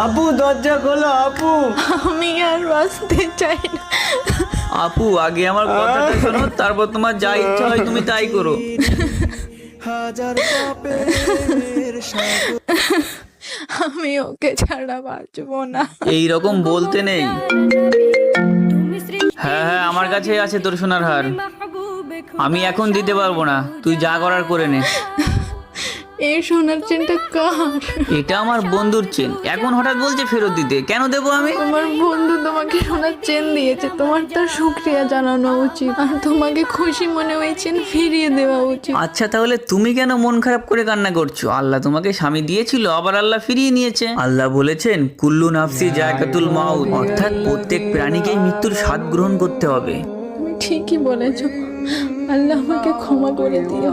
আপু দরজা খোলো আপু। আমি আর বাঁচতে চাই না। আপু আগে আমার কথাটা শোনো, তারপর তোমার যা ইচ্ছা হয় তুমি তাই করো। আমি ওকে ছাড়া বাঁচবো না। এই রকম বলতে নেই। হ্যাঁ হ্যাঁ, আমার কাছে আছে তোর সোনার হার। আমি এখন দিতে পারবো না, তুই যা করার করে নে। এই সোনার চেনটা কার? এটা আমার বন্ধুর চেন, এখন হঠাৎ বলছে ফেরত দিতে। কেন দেবো আমি? তোমার বন্ধু তোমাকে সোনার চেন দিয়েছে, তোমার তার শুকরিয়া জানানো উচিত, আর তোমাকে খুশি মনে ওই চেন ফিরিয়ে দেওয়া উচিত। আচ্ছা তাহলে তুমি কেন মন খারাপ করে কান্না করছো? আল্লাহ তোমাকে স্বামী দিয়েছিল, আবার আল্লাহ ফিরিয়ে নিয়েছে। আল্লাহ বলেছেন কুল্লু নাফসি জায়কাতুল মাউত, অর্থাৎ প্রত্যেক প্রাণীকেই মৃত্যুর স্বাদ গ্রহণ করতে হবে। তুমি ঠিকই বলেছো, আল্লাহ আমাকে ক্ষমা করে দিও।